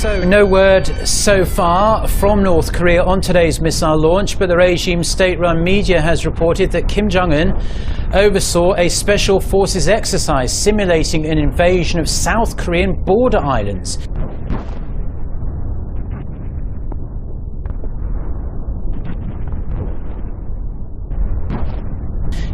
So, no word so far from North Korea on today's missile launch, but the regime's state-run media has reported that Kim Jong-un oversaw a special forces exercise simulating an invasion of South Korean border islands.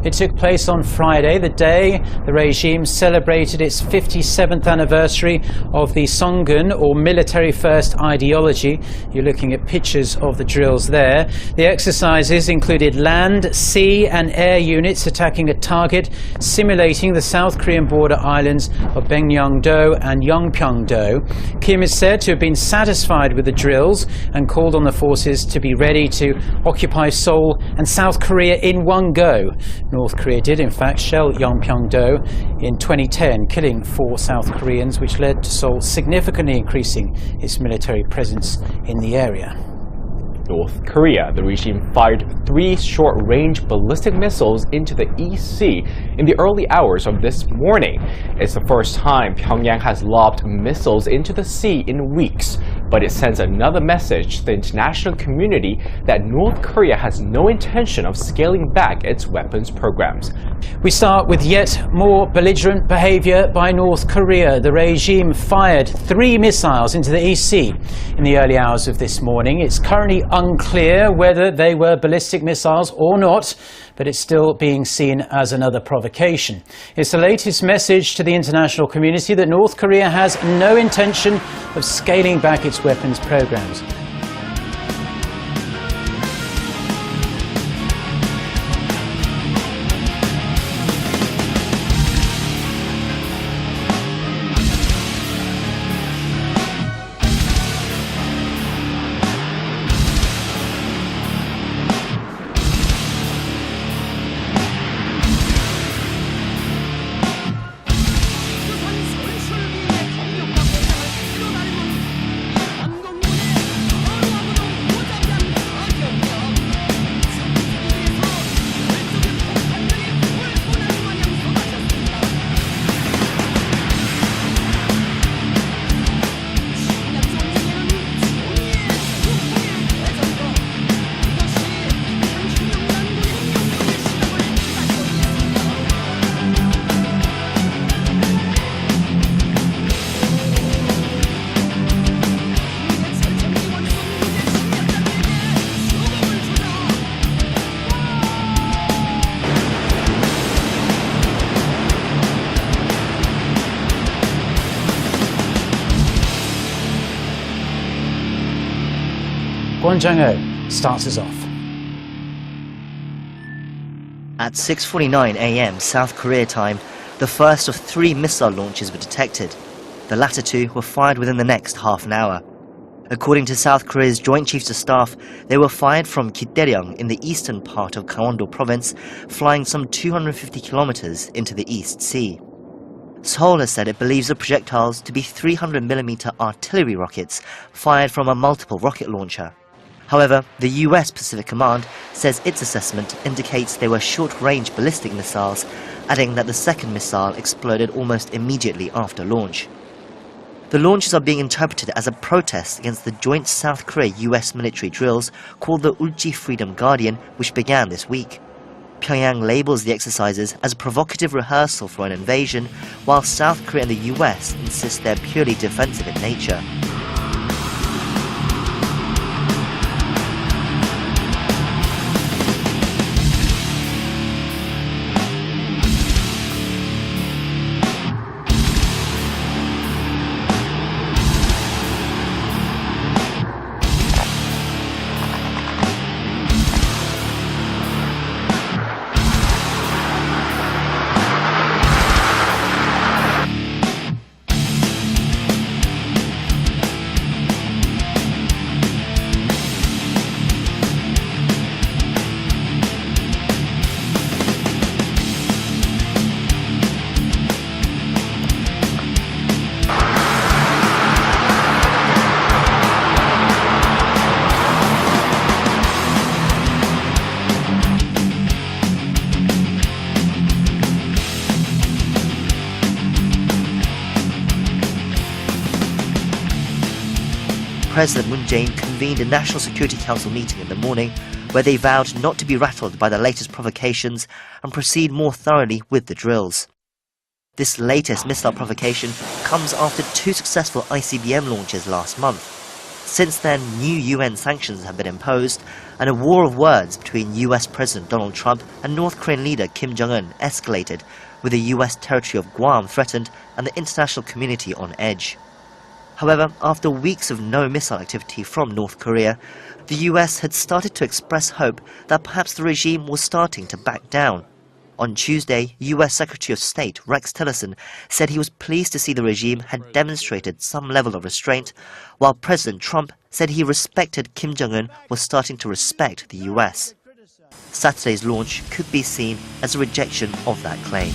It took place on Friday, the day the regime celebrated its 57th anniversary of the Songun, or military first ideology. You're looking at pictures of the drills there. The exercises included land, sea and air units attacking a target, simulating the South Korean border islands of Baekneung-do and Yeonpyeong-do. Kim is said to have been satisfied with the drills and called on the forces to be ready to occupy Seoul and South Korea in one go. North Korea did in fact shell Yeonpyeong-do in 2010, killing 4 South Koreans, which led to Seoul significantly increasing its military presence in the area. North Korea, the regime fired 3 short-range ballistic missiles into the East Sea in the early hours of this morning. It's the first time Pyongyang has lobbed missiles into the sea in weeks, but it sends another message to the international community that North Korea has no intention of scaling back its weapons programs. We start with yet more belligerent behavior by North Korea. The regime fired 3 missiles into the East Sea in the early hours of this morning. It's currently unclear whether they were ballistic missiles or not, but it's still being seen as another provocation. It's the latest message to the international community that North Korea has no intention of scaling back its weapons programs. Kwon Jang-ho starts us off. At 6:49 a.m. South Korea time, the first of 3 missile launches were detected. The latter 2 were fired within the next half an hour. According to South Korea's Joint Chiefs of Staff, they were fired from Gitdaeryong in the eastern part of Gangwon-do province, flying some 250 kilometers into the East Sea. Seoul has said it believes the projectiles to be 300mm artillery rockets fired from a multiple rocket launcher. However, the US Pacific Command says its assessment indicates they were short-range ballistic missiles, adding that the second missile exploded almost immediately after launch. The launches are being interpreted as a protest against the joint South Korea-US military drills called the Ulchi Freedom Guardian, which began this week. Pyongyang labels the exercises as a provocative rehearsal for an invasion, while South Korea and the US insist they're purely defensive in nature. President Moon Jae-in convened a National Security Council meeting in the morning where they vowed not to be rattled by the latest provocations and proceed more thoroughly with the drills. This latest missile provocation comes after 2 successful ICBM launches last month. Since then, new UN sanctions have been imposed, and a war of words between US President Donald Trump and North Korean leader Kim Jong-un escalated, with the US territory of Guam threatened and the international community on edge. However, after weeks of no missile activity from North Korea, the US had started to express hope that perhaps the regime was starting to back down. On Tuesday, US Secretary of State Rex Tillerson said he was pleased to see the regime had demonstrated some level of restraint, while President Trump said he respected Kim Jong-un was starting to respect the US. Saturday's launch could be seen as a rejection of that claim.